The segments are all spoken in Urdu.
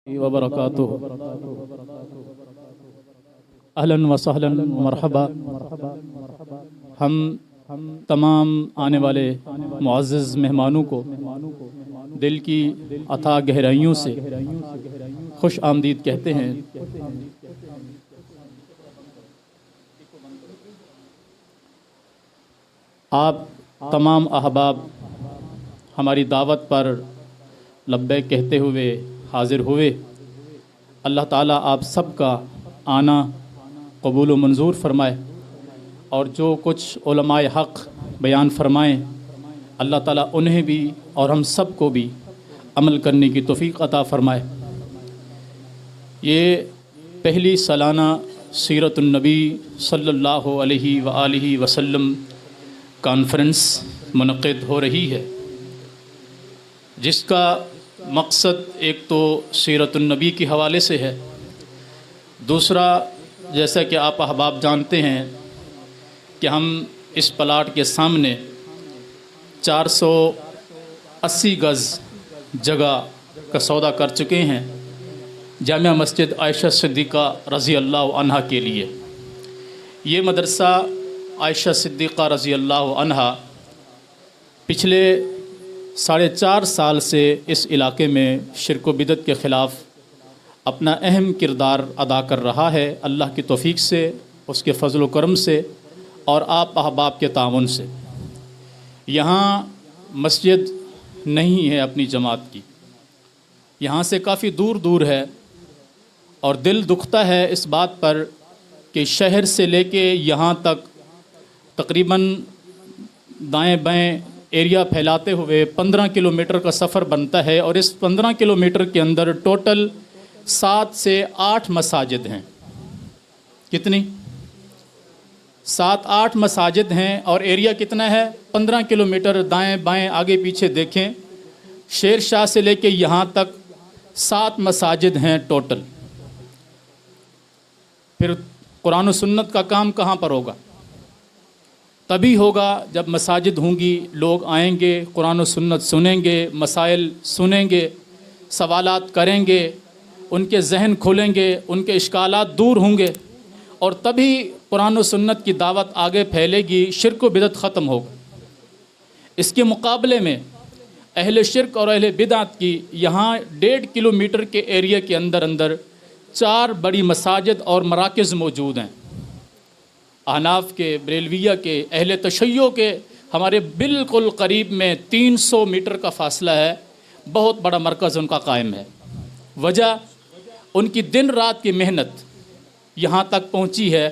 وبرکاتہ۔ اہلاً و سہلاً و مرحبا۔ ہم تمام آنے والے معزز مہمانوں کو دل کی اتھاہ گہرائیوں سے خوش آمدید کہتے ہیں۔ آپ تمام احباب ہماری دعوت پر لبیک کہتے ہوئے حاضر ہوئے۔ اللہ تعالیٰ آپ سب کا آنا قبول و منظور فرمائے، اور جو کچھ علماء حق بیان فرمائیں اللہ تعالیٰ انہیں بھی اور ہم سب کو بھی عمل کرنے کی توفیق عطا فرمائے۔ یہ پہلی سالانہ سیرت النبی صلی اللہ علیہ وآلہ وسلم کانفرنس منعقد ہو رہی ہے، جس کا مقصد ایک تو سیرت النبی کے حوالے سے ہے، دوسرا جیسا کہ آپ احباب جانتے ہیں کہ ہم اس پلاٹ کے سامنے 480 گز جگہ کا سودا کر چکے ہیں جامعہ مسجد عائشہ صدیقہ رضی اللہ عنہا کے لیے۔ یہ مدرسہ عائشہ صدیقہ رضی اللہ عنہا پچھلے 4.5 سال سے اس علاقے میں شرک و بدعت کے خلاف اپنا اہم کردار ادا کر رہا ہے، اللہ کی توفیق سے، اس کے فضل و کرم سے اور آپ احباب کے تعاون سے۔ یہاں مسجد نہیں ہے اپنی جماعت کی، یہاں سے کافی دور دور ہے، اور دل دکھتا ہے اس بات پر کہ شہر سے لے کے یہاں تک تقریباً دائیں بائیں ایریا پھیلاتے ہوئے 15 کلومیٹر کا سفر بنتا ہے، اور اس 15 کلومیٹر کے اندر ٹوٹل 7 سے 8 مساجد ہیں۔ کتنی؟ 7-8 مساجد ہیں، اور ایریا کتنا ہے؟ 15 کلومیٹر دائیں بائیں آگے پیچھے دیکھیں، شیر شاہ سے لے کے یہاں تک 7 مساجد ہیں ٹوٹل۔ پھر قرآن و سنت کا کام کہاں پر ہوگا؟ تبھی ہوگا جب مساجد ہوں گی، لوگ آئیں گے، قرآن و سنت سنیں گے، مسائل سنیں گے، سوالات کریں گے، ان کے ذہن کھولیں گے، ان کے اشکالات دور ہوں گے، اور تبھی قرآن و سنت کی دعوت آگے پھیلے گی، شرک و بدعت ختم ہوگا۔ اس کے مقابلے میں اہل شرک اور اہل بدعت کی یہاں 1.5 کلومیٹر کے ایریا کے اندر 4 بڑی مساجد اور مراکز موجود ہیں۔ احناف کے، بریلویہ کے، اہل تشیع کے ہمارے بالکل قریب میں 300 میٹر کا فاصلہ ہے، بہت بڑا مرکز ان کا قائم ہے۔ وجہ ان کی دن رات کی محنت یہاں تک پہنچی ہے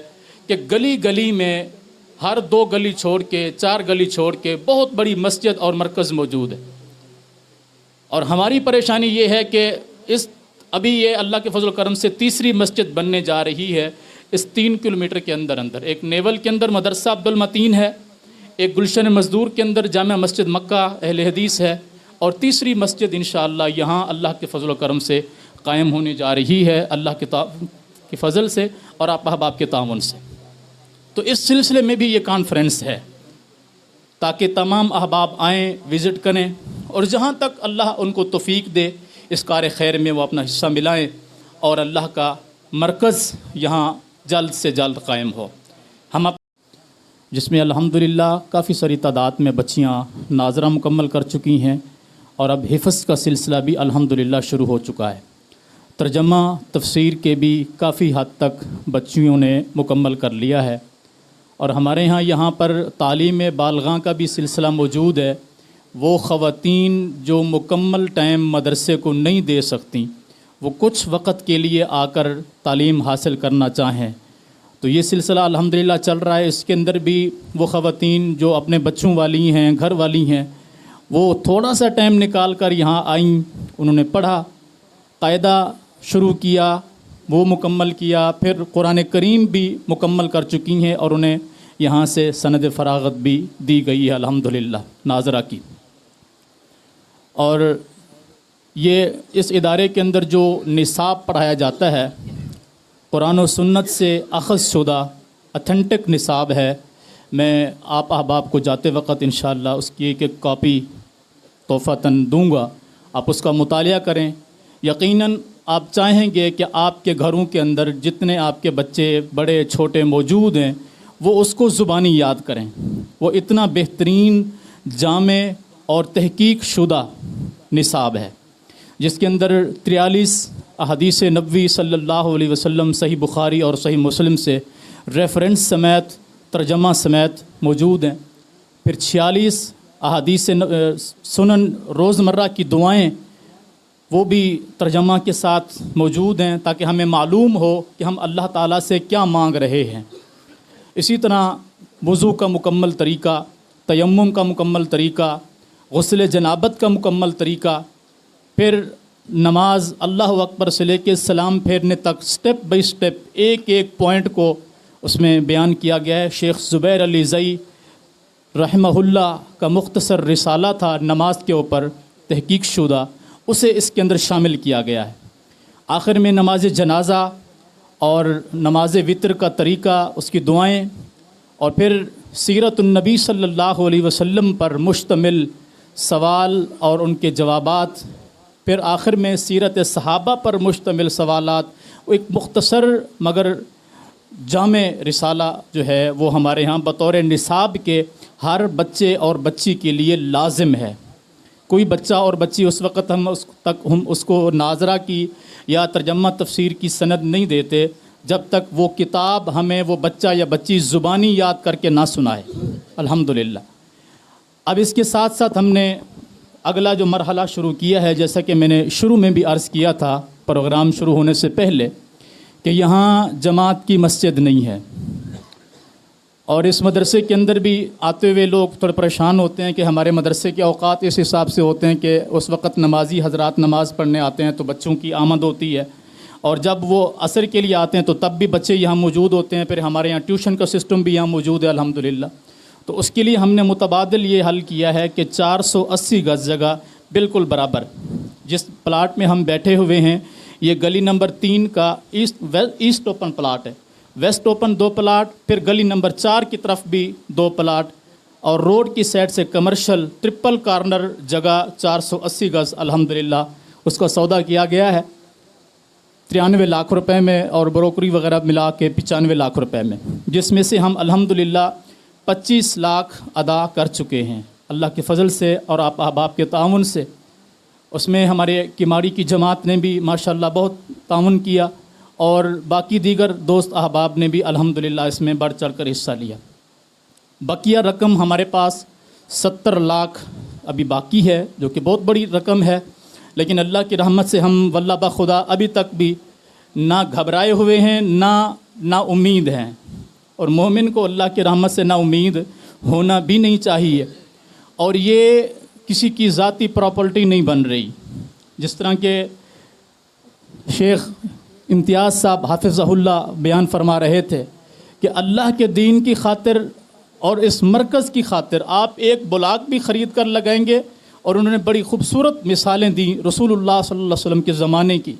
کہ گلی گلی میں ہر 2 گلی چھوڑ کے، 4 گلی چھوڑ کے بہت بڑی مسجد اور مرکز موجود ہے۔ اور ہماری پریشانی یہ ہے کہ ابھی یہ اللہ کے فضل و کرم سے تیسری مسجد بننے جا رہی ہے اس 3 کلومیٹر کے اندر۔ ایک نیول کے اندر مدرسہ عبدالمتین ہے، ایک گلشن مزدور کے اندر جامع مسجد مکہ اہل حدیث ہے، اور تیسری مسجد انشاءاللہ یہاں اللہ کے فضل و کرم سے قائم ہونے جا رہی ہے، اللہ کے فضل سے اور آپ احباب کے تعاون سے۔ تو اس سلسلے میں بھی یہ کانفرنس ہے تاکہ تمام احباب آئیں، وزٹ کریں، اور جہاں تک اللہ ان کو توفیق دے اس کار خیر میں وہ اپنا حصہ ملائیں، اور اللہ کا مرکز یہاں جلد سے جلد قائم ہو۔ جس میں الحمدللہ کافی ساری تعداد میں بچیاں ناظرہ مکمل کر چکی ہیں، اور اب حفظ کا سلسلہ بھی الحمدللہ شروع ہو چکا ہے۔ ترجمہ تفسیر کے بھی کافی حد تک بچیوں نے مکمل کر لیا ہے، اور ہمارے یہاں پر تعلیم بالغاں کا بھی سلسلہ موجود ہے۔ وہ خواتین جو مکمل ٹائم مدرسے کو نہیں دے سکتیں، وہ کچھ وقت کے لیے آ کر تعلیم حاصل کرنا چاہیں تو یہ سلسلہ الحمدللہ چل رہا ہے۔ اس کے اندر بھی وہ خواتین جو اپنے بچوں والی ہیں، گھر والی ہیں، وہ تھوڑا سا ٹائم نکال کر یہاں آئیں، انہوں نے پڑھا، قاعدہ شروع کیا، وہ مکمل کیا، پھر قرآن کریم بھی مکمل کر چکی ہیں، اور انہیں یہاں سے سند فراغت بھی دی گئی ہے الحمدللہ ناظرہ کی۔ اور یہ اس ادارے کے اندر جو نصاب پڑھایا جاتا ہے قرآن و سنت سے اخذ شدہ اتھینٹک نصاب ہے۔ میں آپ احباب کو جاتے وقت انشاءاللہ اس کی ایک کاپی تحفۃً دوں گا، آپ اس کا مطالعہ کریں۔ یقیناً آپ چاہیں گے کہ آپ کے گھروں کے اندر جتنے آپ کے بچے بڑے چھوٹے موجود ہیں وہ اس کو زبانی یاد کریں۔ وہ اتنا بہترین جامع اور تحقیق شدہ نصاب ہے جس کے اندر 43 احادیث نبوی صلی اللہ علیہ وسلم صحیح بخاری اور صحیح مسلم سے ریفرنس سمیت ترجمہ سمیت موجود ہیں۔ پھر 46 احادیث سنن روزمرہ کی دعائیں وہ بھی ترجمہ کے ساتھ موجود ہیں تاکہ ہمیں معلوم ہو کہ ہم اللہ تعالیٰ سے کیا مانگ رہے ہیں۔ اسی طرح وضو کا مکمل طریقہ، تیمم کا مکمل طریقہ، غسل جنابت کا مکمل طریقہ، پھر نماز اللہ اکبر سے لے کے سلام پھیرنے تک سٹیپ بائی سٹیپ ایک ایک پوائنٹ کو اس میں بیان کیا گیا ہے۔ شیخ زبیر علی زئی رحمہ اللہ کا مختصر رسالہ تھا نماز کے اوپر تحقیق شدہ، اسے اس کے اندر شامل کیا گیا ہے۔ آخر میں نماز جنازہ اور نماز وطر کا طریقہ، اس کی دعائیں، اور پھر سیرت النبی صلی اللہ علیہ وسلم پر مشتمل سوال اور ان کے جوابات، پھر آخر میں سیرت صحابہ پر مشتمل سوالات، ایک مختصر مگر جامع رسالہ جو ہے وہ ہمارے ہاں بطور نصاب کے ہر بچے اور بچی کے لیے لازم ہے۔ کوئی بچہ اور بچی اس وقت ہم اس کو ناظرہ کی یا ترجمہ تفسیر کی سند نہیں دیتے جب تک وہ کتاب ہمیں وہ بچہ یا بچی زبانی یاد کر کے نہ سنائے۔ الحمدللہ۔ اب اس کے ساتھ ساتھ ہم نے اگلا جو مرحلہ شروع کیا ہے، جیسا کہ میں نے شروع میں بھی عرض کیا تھا پروگرام شروع ہونے سے پہلے، کہ یہاں جماعت کی مسجد نہیں ہے، اور اس مدرسے کے اندر بھی آتے ہوئے لوگ تھوڑے پریشان ہوتے ہیں کہ ہمارے مدرسے کے اوقات اس حساب سے ہوتے ہیں کہ اس وقت نمازی حضرات نماز پڑھنے آتے ہیں تو بچوں کی آمد ہوتی ہے، اور جب وہ عصر کے لیے آتے ہیں تو تب بھی بچے یہاں موجود ہوتے ہیں۔ پھر ہمارے یہاں ٹیوشن کا سسٹم بھی یہاں موجود ہے الحمدللہ۔ تو اس کے لیے ہم نے متبادل یہ حل کیا ہے کہ 480 گز جگہ بالکل برابر جس پلاٹ میں ہم بیٹھے ہوئے ہیں، یہ گلی نمبر 3 کا ایسٹ اوپن پلاٹ ہے، ویسٹ اوپن 2 پلاٹ، پھر گلی نمبر 4 کی طرف بھی 2 پلاٹ، اور روڈ کی سائڈ سے کمرشل ٹرپل کارنر جگہ 480 گز الحمدللہ اس کا سودا کیا گیا ہے 93 لاکھ روپے میں، اور بروکری وغیرہ ملا کے 95 لاکھ روپے میں، جس میں سے ہم الحمدللہ 25 لاکھ ادا کر چکے ہیں اللہ کے فضل سے اور آپ احباب کے تعاون سے۔ اس میں ہمارے کماڑی کی جماعت نے بھی ماشاءاللہ بہت تعاون کیا، اور باقی دیگر دوست احباب نے بھی الحمدللہ اس میں بڑھ چڑھ کر حصہ لیا۔ بقیہ رقم ہمارے پاس 70 لاکھ ابھی باقی ہے، جو کہ بہت بڑی رقم ہے، لیکن اللہ کی رحمت سے ہم واللہ بخدا ابھی تک بھی نہ گھبرائے ہوئے ہیں نہ امید ہیں، اور مومن کو اللہ کی رحمت سے نا امید ہونا بھی نہیں چاہیے۔ اور یہ کسی کی ذاتی پراپرٹی نہیں بن رہی، جس طرح کہ شیخ امتیاز صاحب حافظہ اللہ بیان فرما رہے تھے کہ اللہ کے دین کی خاطر اور اس مرکز کی خاطر آپ ایک بلاک بھی خرید کر لگائیں گے، اور انہوں نے بڑی خوبصورت مثالیں دیں رسول اللہ صلی اللہ علیہ وسلم کے زمانے کی،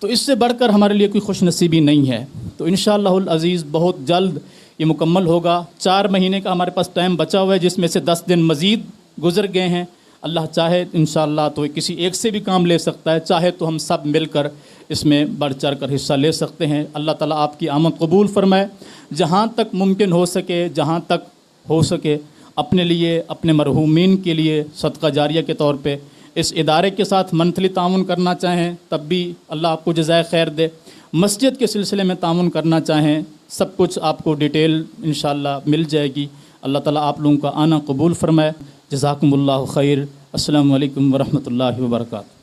تو اس سے بڑھ کر ہمارے لیے کوئی خوش نصیبی نہیں ہے۔ تو انشاءاللہ العزیز بہت جلد یہ مکمل ہوگا۔ 4 مہینے کا ہمارے پاس ٹائم بچا ہوا ہے، جس میں سے 10 دن مزید گزر گئے ہیں۔ اللہ چاہے انشاءاللہ تو کسی ایک سے بھی کام لے سکتا ہے، چاہے تو ہم سب مل کر اس میں بڑھ چڑھ کر حصہ لے سکتے ہیں۔ اللہ تعالیٰ آپ کی آمد قبول فرمائے۔ جہاں تک ممکن ہو سکے، جہاں تک ہو سکے، اپنے لیے، اپنے مرحومین کے لیے صدقہ جاریہ کے طور پہ اس ادارے کے ساتھ منتھلی تعاون کرنا چاہیں تب بھی اللہ آپ کو جزائے خیر دے۔ مسجد کے سلسلے میں تعاون کرنا چاہیں، سب کچھ آپ کو ڈیٹیل انشاءاللہ مل جائے گی۔ اللہ تعالیٰ آپ لوگوں کا آنا قبول فرمائے۔ جزاکم اللہ خیر۔ السلام علیکم ورحمۃ اللہ وبرکاتہ۔